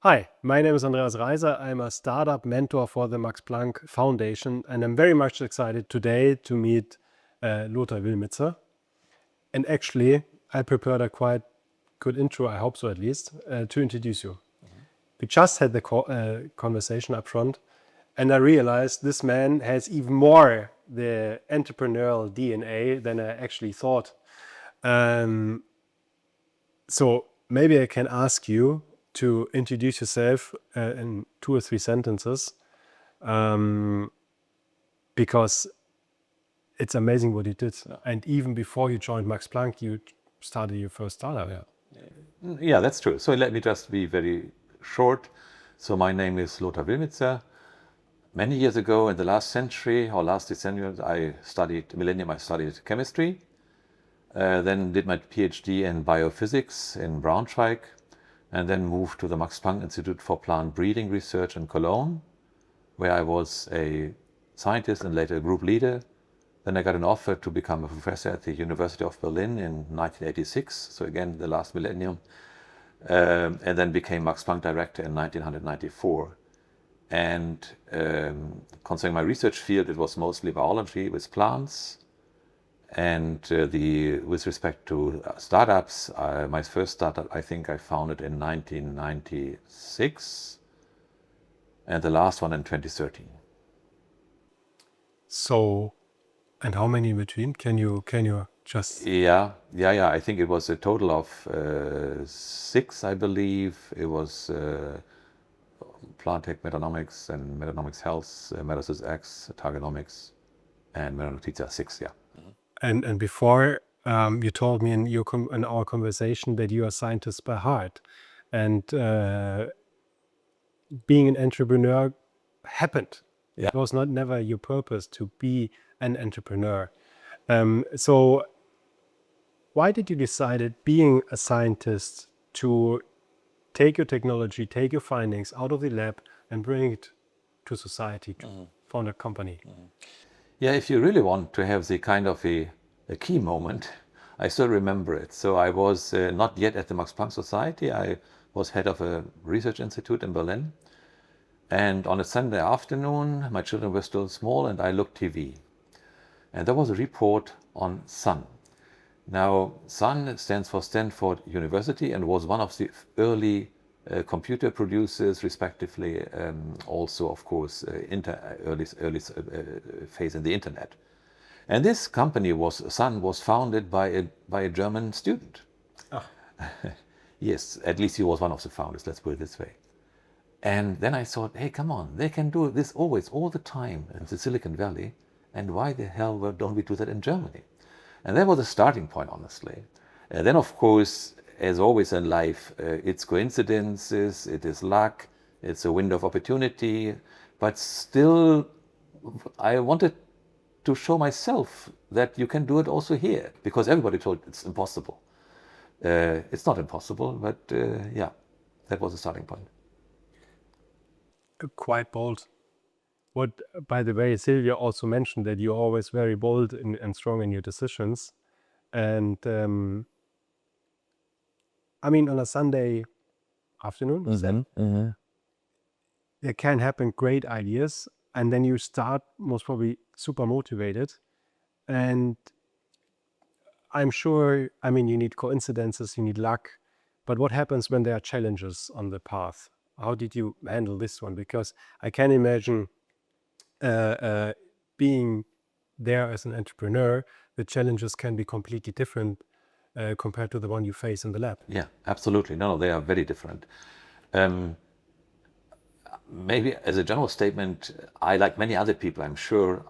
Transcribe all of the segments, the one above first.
Hi, my name is Andreas Reiser. I'm a startup mentor for the Max Planck Foundation, and I'm very much excited today to meet Lothar Willmitzer. And actually, I prepared a quite good intro, I hope so at least, to introduce you. We just had the conversation up front, and I realized this man has even more the entrepreneurial DNA than I actually thought. So maybe I can ask you to introduce yourself in 2 or 3 sentences, because it's amazing what you did. And even before you joined Max Planck, you started your first startup. Yeah, that's true. So let me just be very short. So my name is Lothar Willmitzer. Many years ago, in the last century or last decennium, I studied chemistry. Then did my PhD in biophysics in Braunschweig, and then moved to the Max Planck Institute for Plant Breeding Research in Cologne, where I was a scientist and later a group leader. Then I got an offer to become a professor at the University of Berlin in 1986, so again the last millennium, and then became Max Planck Director in 1994. And concerning my research field, it was mostly biology with plants. And with respect to startups, my first startup I think I founded in 1996, and the last one in 2013. So, and how many in between? Can you just... Yeah. I think it was a total of 6, I believe. It was Plant Tech Metanomics and Metanomics Health, Metasys X, Targenomics, and Metanomics 6, yeah. And before, you told me in our conversation that you are a scientist by heart. And being an entrepreneur happened. Yeah. It was never your purpose to be an entrepreneur. So why did you decide, being a scientist, to take your technology, take your findings out of the lab and bring it to society, to found a company? Yeah, if you really want to have the kind of a key moment, I still remember it. So I was not yet at the Max Planck Society. I was head of a research institute in Berlin. And on a Sunday afternoon, my children were still small, and I looked TV. And there was a report on Sun. Now, Sun stands for Stanford University and was one of the early computer producers, respectively, also, of course, early phase in the internet. And this company Sun was founded by a German student. Ah. Yes, at least he was one of the founders, let's put it this way. And then I thought, hey, come on, they can do this always, all the time in the Silicon Valley, and why the hell don't we do that in Germany? And that was a starting point, honestly. And then, of course, as always in life, it's coincidences, it is luck, it's a window of opportunity, but still, I wanted to show myself that you can do it also here, because everybody told it's impossible. It's not impossible, but yeah, that was the starting point. Quite bold. What, by the way, Silvia also mentioned that you're always very bold and strong in your decisions. And I mean, on a Sunday afternoon, there can happen great ideas, and then you start most probably super motivated. And I'm sure, I mean, you need coincidences, you need luck, but what happens when there are challenges on the path? How did you handle this one? Because I can imagine being there as an entrepreneur, the challenges can be completely different compared to the one you face in the lab. Yeah, absolutely. No, they are very different. Maybe as a general statement, I, like many other people, I'm sure,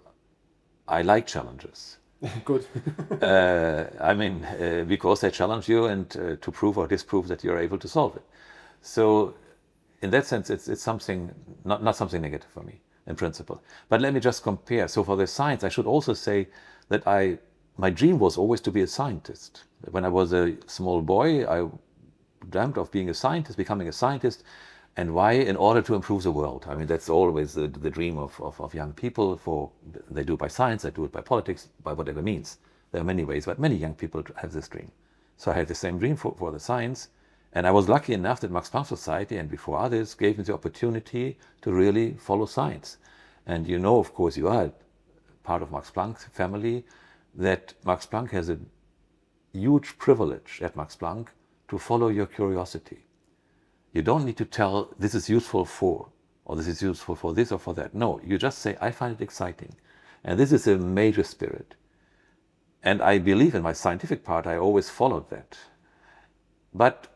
I like challenges. Good. I mean, because they challenge you and to prove or disprove that you're able to solve it. So in that sense, it's something, not something negative for me in principle. But let me just compare. So for the science, I should also say that my dream was always to be a scientist. When I was a small boy, I dreamt of being a scientist, becoming a scientist. And why? In order to improve the world. I mean, that's always the dream of young people. They do it by science, they do it by politics, by whatever means. There are many ways, but many young people have this dream. So I had the same dream for the science. And I was lucky enough that Max Planck Society, and before others, gave me the opportunity to really follow science. And you know, of course, you are part of Max Planck's family, that Max Planck has a huge privilege at Max Planck to follow your curiosity. You don't need to tell this is useful for, or this is useful for this or for that. No, you just say, I find it exciting. And this is a major spirit. And I believe in my scientific part, I always followed that. But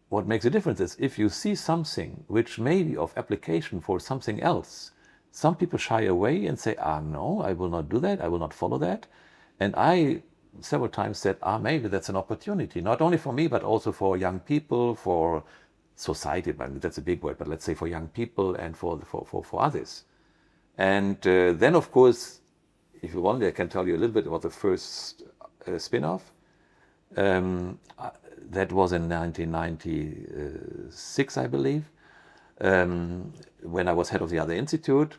what makes a difference is if you see something which may be of application for something else, some people shy away and say, no, I will not do that, I will not follow that. And I several times said, maybe that's an opportunity, not only for me, but also for young people, for society, but that's a big word, but let's say for young people and for others. And then, of course, if you want, I can tell you a little bit about the first spin-off. That was in 1996, I believe, when I was head of the other institute.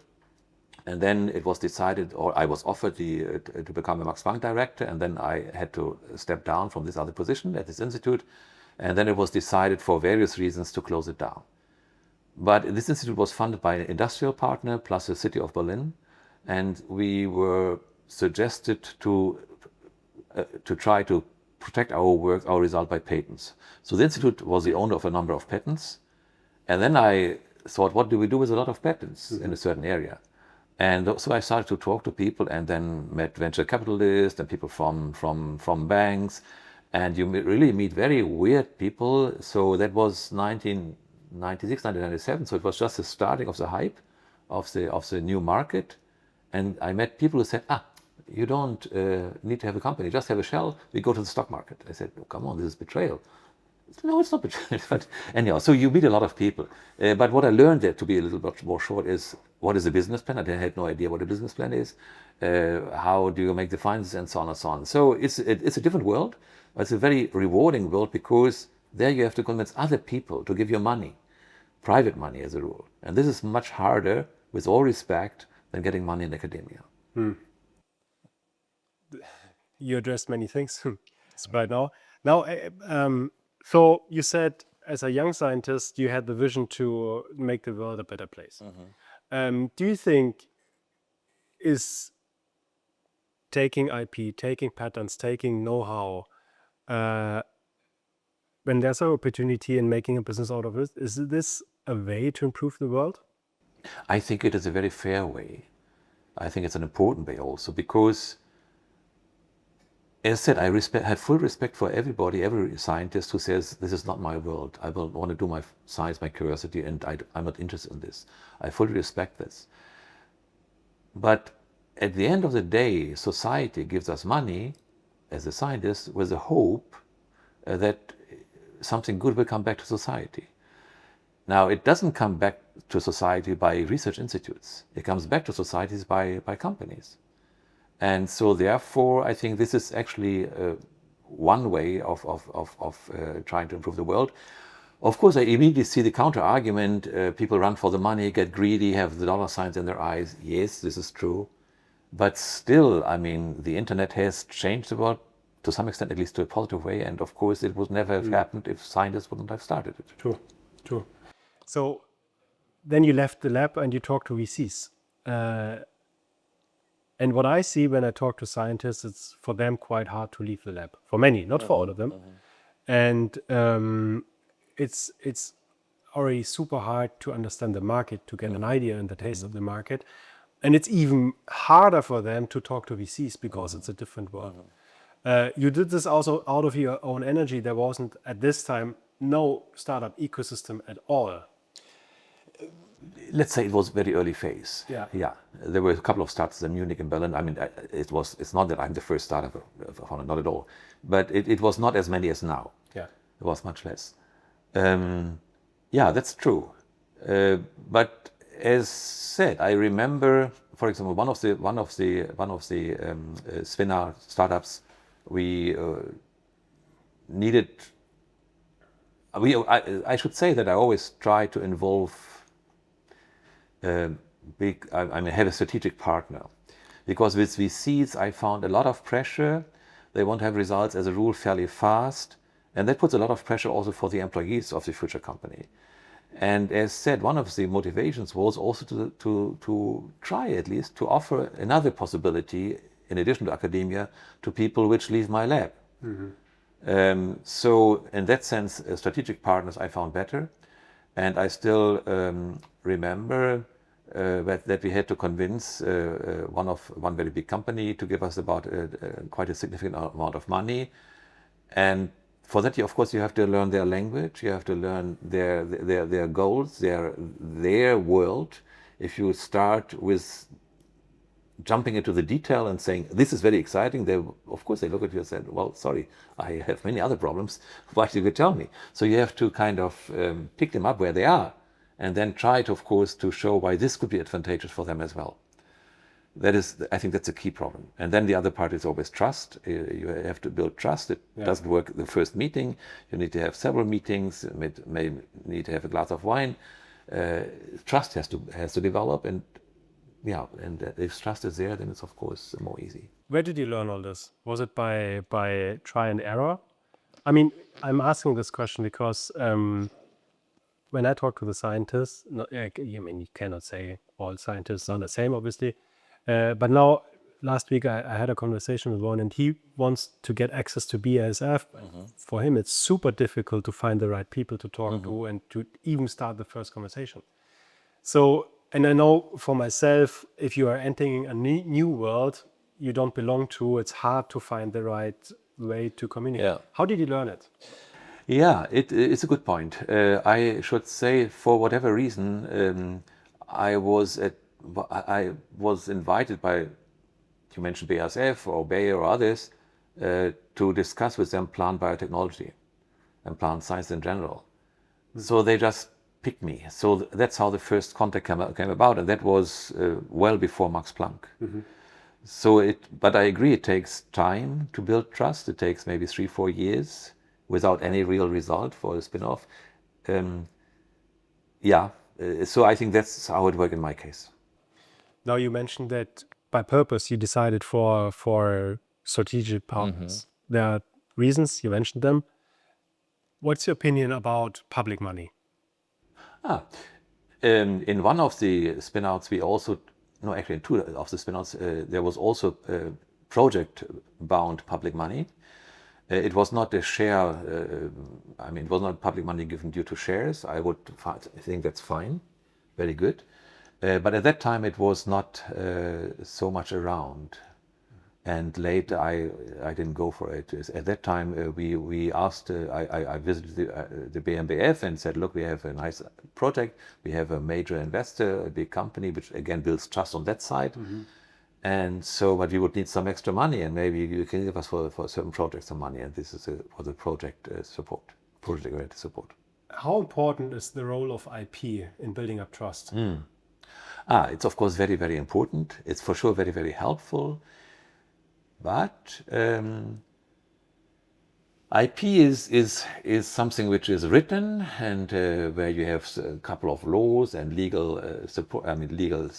And then it was decided, or I was offered to become a Max Planck Director, and then I had to step down from this other position at this institute. And then it was decided for various reasons to close it down. But this institute was funded by an industrial partner plus the city of Berlin. And we were suggested to try to protect our work, our result by patents. So the institute was the owner of a number of patents. And then I thought, what do we do with a lot of patents in a certain area? And so I started to talk to people and then met venture capitalists and people from banks. And you really meet very weird people. So that was 1996, 1997. So it was just the starting of the hype of the new market. And I met people who said, you don't need to have a company, just have a shell. We go to the stock market. I said, oh, come on, this is betrayal. No, it's not betrayal. But anyhow, so you meet a lot of people. But what I learned there, to be a little bit more short, is what is a business plan? I had no idea what a business plan is. How do you make the finances and so on and so on. So it's a different world. But it's a very rewarding world because there you have to convince other people to give you money, private money as a rule. And this is much harder, with all respect, than getting money in academia. You addressed many things right now. Now, so you said as a young scientist, you had the vision to make the world a better place. Do you think is taking IP, taking patents, taking know-how, when there's an opportunity in making a business out of it, is this a way to improve the world? I think it is a very fair way. I think it's an important way also because, as I said, I have full respect for everybody, every scientist who says, this is not my world. I want to do my science, my curiosity, and I'm not interested in this. I fully respect this. But at the end of the day, society gives us money as a scientist with the hope that something good will come back to society. Now, it doesn't come back to society by research institutes. It comes back to societies by companies. And so therefore, I think this is actually one way of trying to improve the world. Of course, I immediately see the counter-argument. People run for the money, get greedy, have the dollar signs in their eyes. Yes, this is true. But still, I mean, the internet has changed the world to some extent, at least to a positive way. And of course, it would never have happened if scientists wouldn't have started it. True. So then you left the lab and you talked to VCs. And what I see when I talk to scientists, it's for them quite hard to leave the lab. For many, not for all of them. And it's already super hard to understand the market, to get an idea and the taste of the market. And it's even harder for them to talk to VCs because it's a different world. You did this also out of your own energy. There wasn't, at this time, no startup ecosystem at all. Let's say it was very early phase. Yeah. There were a couple of startups in Munich and Berlin. I mean, it's not that I'm the first startup founder, not at all. But it was not as many as now. Yeah. It was much less. Yeah, that's true. But as said, I remember, for example, one of the spin-out startups, we needed. I should say that I always try to involve have a strategic partner, because with VCs I found a lot of pressure. They want to have results as a rule fairly fast, And that puts a lot of pressure also for the employees of the future company. And as said, one of the motivations was also to try at least to offer another possibility in addition to academia to people which leave my lab. So in that sense, strategic partners I found better. And I still remember that we had to convince one very big company to give us about quite a significant amount of money. And for that, of course, you have to learn their language, you have to learn their goals, their world. If you start with jumping into the detail and saying, this is very exciting, of course they look at you and say, well, sorry, I have many other problems, why did you tell me? So you have to kind of pick them up where they are and then try to, of course, to show why this could be advantageous for them as well. I think that's a key problem. And then the other part is always trust. You have to build trust. It doesn't work the first meeting. You need to have several meetings. You may need to have a glass of wine. Trust has to develop, and if trust is there, then it's of course more easy. Where did you learn all this? Was it by try and error? I mean, I'm asking this question because when I talk to the scientists, you cannot say all scientists are the same, obviously. But now, last week I had a conversation with one, and he wants to get access to BASF. For him, it's super difficult to find the right people to talk to and to even start the first conversation. So, and I know for myself, if you are entering a new world you don't belong to, it's hard to find the right way to communicate. Yeah. How did you learn it? Yeah, it's a good point. I should say, for whatever reason, I was invited by, you mentioned BASF or Bayer or others, to discuss with them plant biotechnology and plant science in general. So they just picked me. So that's how the first contact came about, and that was well before Max Planck. But I agree, it takes time to build trust. It takes maybe 3-4 years without any real result for a spin-off. So I think that's how it worked in my case. Now you mentioned that by purpose you decided for strategic partners. There are reasons, you mentioned them. What's your opinion about public money? In one of the spin-outs in 2 of the spin-outs, there was also project-bound public money. It was not a share, it was not public money given due to shares. I think that's fine, very good. But at that time it was not so much around. And later I didn't go for it. At that time we asked, I visited the BMBF and said, look, we have a nice project. We have a major investor, a big company, which again builds trust on that side. And so, but we would need some extra money, and maybe you can give us for certain projects some money. And this is for the project-oriented support. How important is the role of IP in building up trust? It's of course very, very important. It's for sure very, very helpful. But IP is something which is written, and where you have a couple of laws and legal support. Legal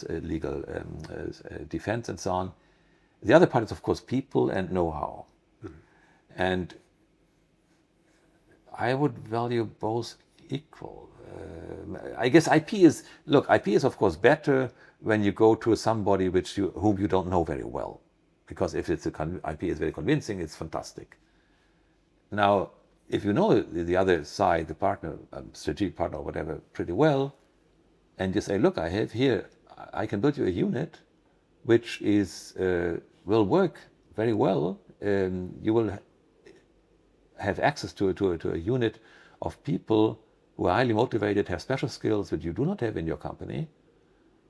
defense and so on. The other part is of course people and know-how, and I would value both equal. I guess IP is of course better when you go to somebody whom you don't know very well, because if IP is very convincing, it's fantastic. Now, if you know the other side, the partner, strategic partner or whatever, pretty well, and you say, look, I can build you a unit which will work very well. You will have access to a unit of people who are highly motivated, have special skills that you do not have in your company.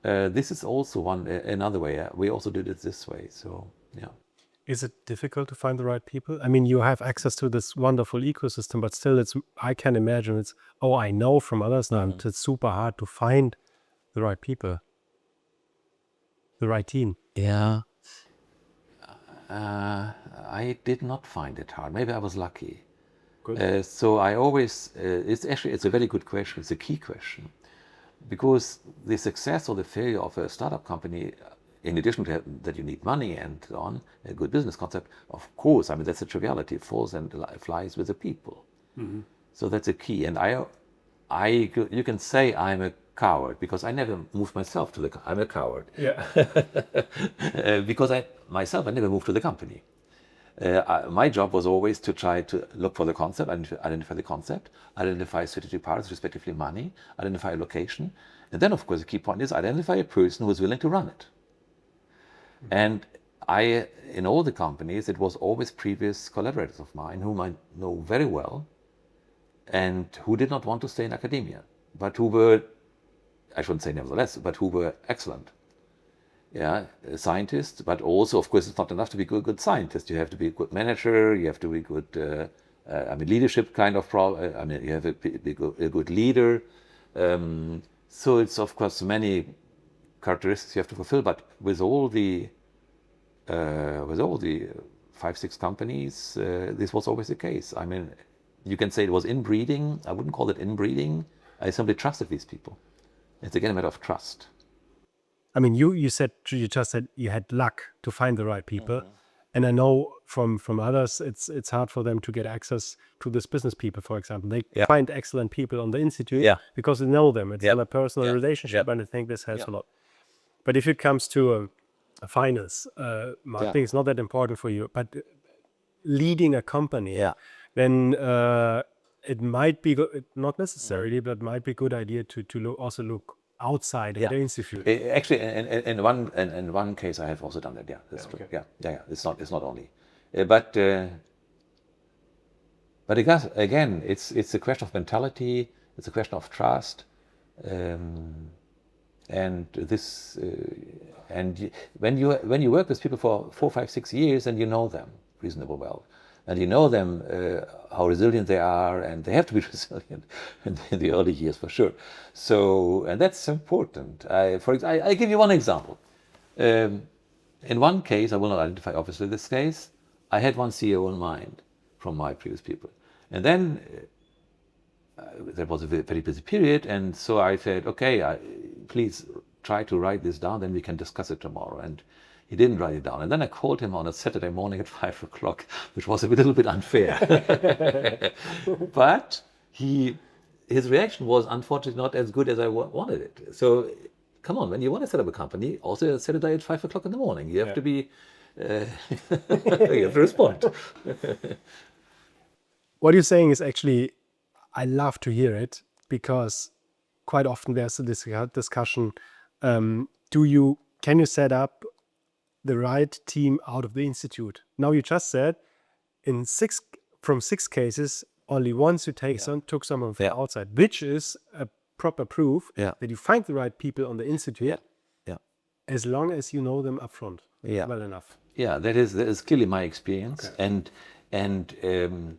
This is also another way. We also did it this way. So, yeah. Is it difficult to find the right people? I mean, you have access to this wonderful ecosystem, but still I can imagine I know from others now, it's super hard to find the right people, the right team. Yeah. I did not find it hard. Maybe I was lucky. Good. So I always, it's a very good question. It's a key question, because the success or the failure of a startup company, in addition to that you need money and so on, a good business concept, of course, that's a triviality. It falls and flies with the people. So that's a key. And you can say I'm a coward because I never moved myself to the. I'm a coward. Yeah. Because I never moved to the company. My job was always to try to look for the concept, identify the concept, identify strategic partners, respectively money, identify a location, and then of course the key point is identify a person who is willing to run it. And in all the companies, it was always previous collaborators of mine whom I know very well, and who did not want to stay in academia, but who were, I shouldn't say nevertheless, but who were excellent. Yeah, scientists, but also, of course, it's not enough to be a good scientist. You have to be a good manager. You have to be good, leadership kind of you have to be a good leader. So it's, of course, many characteristics you have to fulfill. But with all the 5-6 companies, this was always the case. I mean, you can say it was inbreeding. I wouldn't call it inbreeding. I simply trusted these people. It's again a matter of trust. I mean, you just said you had luck to find the right people, and I know from others it's hard for them to get access to this business people. For example, they find excellent people on the institute because they know them. It's in a personal relationship, and I think this helps a lot. But if it comes to a finance, marketing is not that important for you. But leading a company, then it might be not necessarily, but it might be a good idea to also look outside the institute. Actually, in one case, I have also done that. Yeah, that's true. Okay. Yeah. It's not only, but again, it's a question of mentality. It's a question of trust, and this. And when you work with people for 4, 5, 6 years, and you know them reasonably well, and you know them how resilient they are, and they have to be resilient in the early years for sure. So, and that's important. I give you one example. In one case, I will not identify obviously this case, I had one CEO in mind from my previous people. And then there was a very busy period, and so I said, okay, please try to write this down, then we can discuss it tomorrow. And he didn't write it down. And then I called him on a Saturday morning at 5 o'clock, which was a little bit unfair. But his reaction was unfortunately not as good as I wanted it. So come on, when you want to set up a company, also Saturday at 5 o'clock in the morning, you have to be, you have to respond. What you're saying is actually, I love to hear it, because quite often there's this discussion, can you set up the right team out of the institute? Now you just said from 6 cases, only once you took someone from outside, which is a proper proof that you find the right people on the institute, as long as you know them upfront well enough. Yeah, that is clearly my experience. Okay. And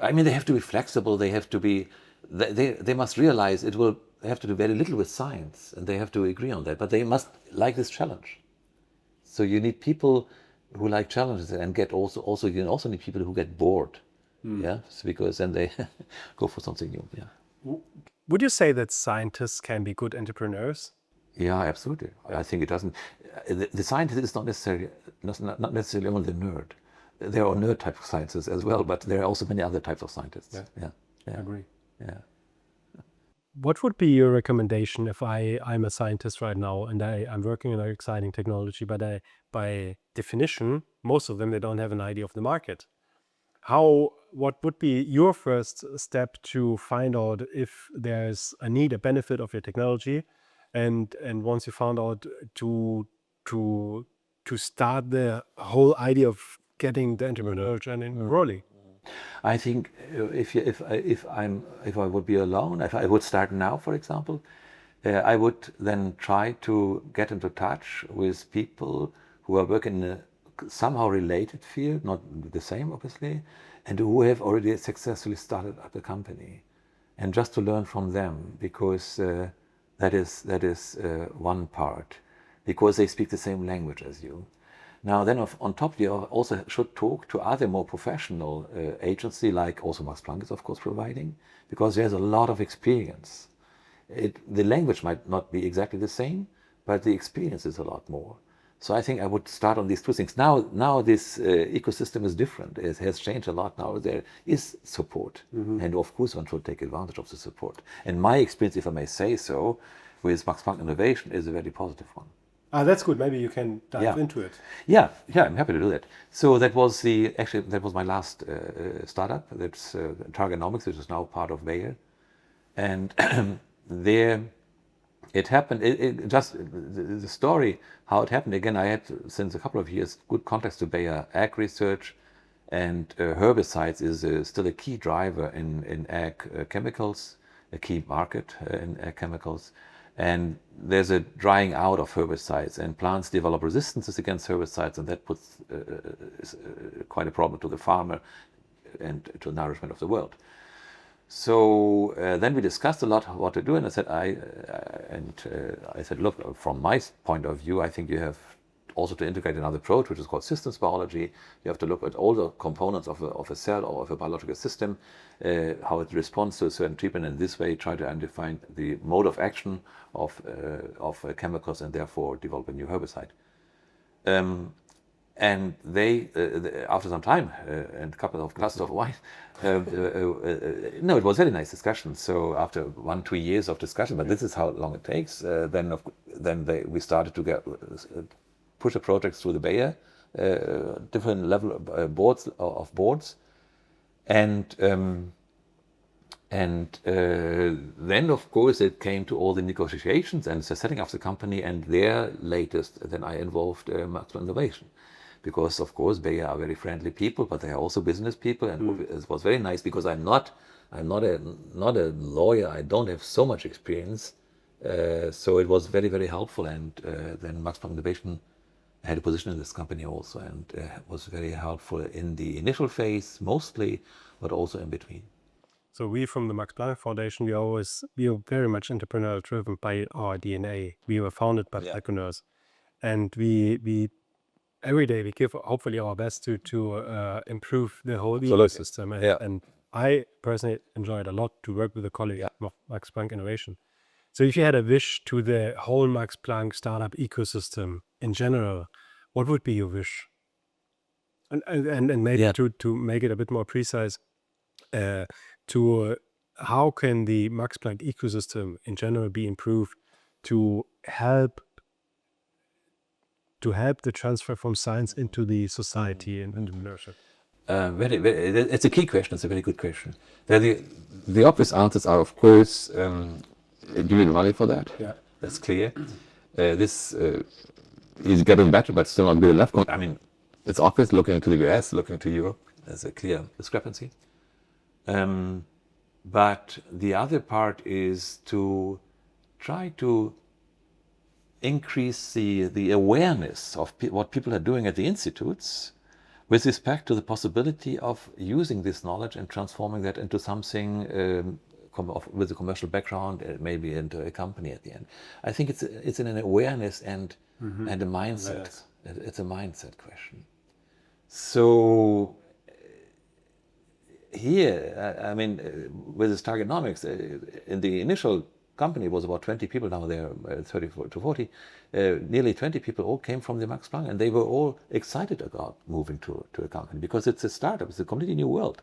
I mean, they have to be flexible. They have to be. They must realize they have to do very little with science, and they have to agree on that. But they must like this challenge. So you need people who like challenges, and you also need people who get bored. Because then they go for something new. Yeah. Would you say that scientists can be good entrepreneurs? Yeah, absolutely. I think it doesn't. The scientist is not necessarily only the nerd. There are nerd type of scientists as well, but there are also many other types of scientists. Yeah. I agree. Yeah. What would be your recommendation if I'm a scientist right now and I'm working on an exciting technology, but by definition, most of them, they don't have an idea of the market. What would be your first step to find out if there's a need, a benefit of your technology, and once you found out to start the whole idea of getting the entrepreneurial journey rolling? I think if I would be alone, if I would start now, for example, I would then try to get into touch with people who are working in a somehow related field, not the same obviously, and who have already successfully started up a company, and just to learn from them, because that is one part, because they speak the same language as you. Now then, on top, you also should talk to other more professional agency, like also Max Planck is of course providing, because there's a lot of experience. The language might not be exactly the same, but the experience is a lot more. So I think I would start on these two things. Now this ecosystem is different. It has changed a lot now. There is support. And of course one should take advantage of the support. And my experience, if I may say so, with Max Planck Innovation is a very positive one. That's good. Maybe you can dive into it. Yeah, I'm happy to do that. So that was my last startup. That's Targonomics, which is now part of Bayer. And there it happened, the story, how it happened, again, I had since a couple of years good contacts to Bayer Ag Research, and herbicides is still a key driver in ag chemicals, a key market in ag chemicals. And there's a drying out of herbicides, and plants develop resistances against herbicides, and that puts quite a problem to the farmer and to the nourishment of the world. So then we discussed a lot what to do, and I said, look, from my point of view, I think you have also to integrate another approach, which is called systems biology. You have to look at all the components of a cell or of a biological system, how it responds to a certain treatment, and this way try to identify the mode of action of chemicals and therefore develop a new herbicide. And they, after some time and a couple of glasses of wine, no, it was a very nice discussion. So after 1-2 years of discussion, but this is how long it takes. We started to push the projects through the Bayer, different level boards, and then of course it came to all the negotiations and the setting of the company, and there latest then I involved Max Planck Innovation. Because of course Bayer are very friendly people, but they are also business people, and it was very nice because I'm not a lawyer. I don't have so much experience, so it was very, very helpful. And then Max Planck Innovation had a position in this company also, and was very helpful in the initial phase mostly, but also in between. So we from the Max Planck Foundation, we are very much entrepreneurial driven by our DNA. We were founded by entrepreneurs, and we every day we give hopefully our best to improve the whole ecosystem. And I personally enjoy it a lot to work with a colleague of Max Planck Innovation. So if you had a wish to the whole Max Planck startup ecosystem in general, what would be your wish? And maybe to make it a bit more precise, how can the Max Planck ecosystem in general be improved to help the transfer from science into the society and entrepreneurship? It's a key question. It's a very good question. The obvious answers are, of course, giving money for that. Yeah, that's clear. This is getting better, but still not good enough. I mean, it's obvious. Looking to the US, looking to Europe, there's a clear discrepancy. But the other part is to try to increase the awareness of what people are doing at the institutes with respect to the possibility of using this knowledge and transforming that into something with a commercial background, maybe into a company at the end. I think it's in an awareness and a mindset. Yes. It's a mindset question. So here, I mean, with this Targonomics, in the initial company was about 20 people, now they're 30 to 40. Nearly 20 people all came from the Max Planck, and they were all excited about moving to a company because it's a startup, it's a completely new world.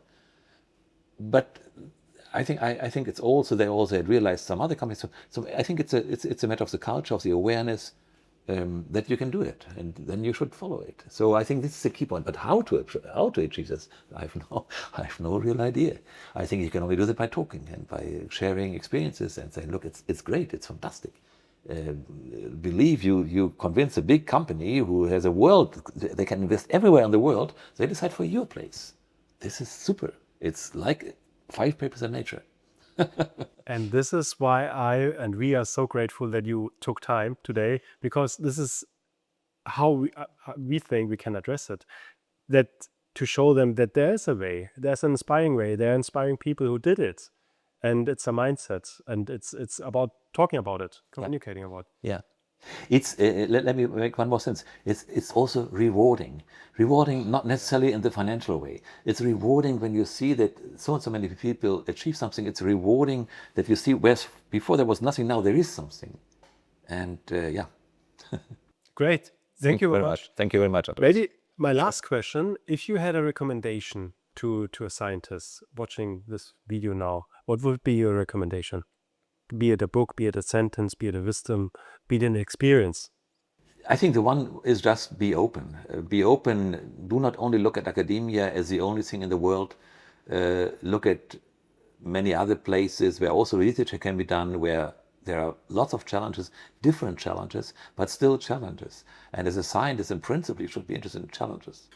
But I think it's also, they also had realized some other companies. So I think it's a matter of the culture, of the awareness that you can do it, and then you should follow it. So I think this is a key point. But how to achieve this, I have no real idea. I think you can only do that by talking and by sharing experiences and saying, look, it's great, it's fantastic. Believe you convince a big company who has a world, they can invest everywhere in the world, they decide for your place. This is super. It's like 5 papers in Nature. And this is why we are so grateful that you took time today, because this is how we think we can address it. That to show them that there is a way, there's an inspiring way, there are inspiring people who did it, and it's a mindset, and it's about talking about it, communicating about it. Yeah. It's let me make one more sense. It's also rewarding not necessarily in the financial way. It's rewarding when you see that so and so many people achieve something. It's rewarding that you see where before there was nothing, now there is something. And Great. Thank you very much. Thank you very much, Andreas. Maybe my last question, if you had a recommendation to a scientist watching this video now, what would be your recommendation? Be it a book, be it a sentence, be it a wisdom, be it an experience. I think the one is just be open. Be open. Do not only look at academia as the only thing in the world. Look at many other places where also research can be done, where there are lots of challenges, different challenges, but still challenges. And as a scientist, in principle, you should be interested in challenges.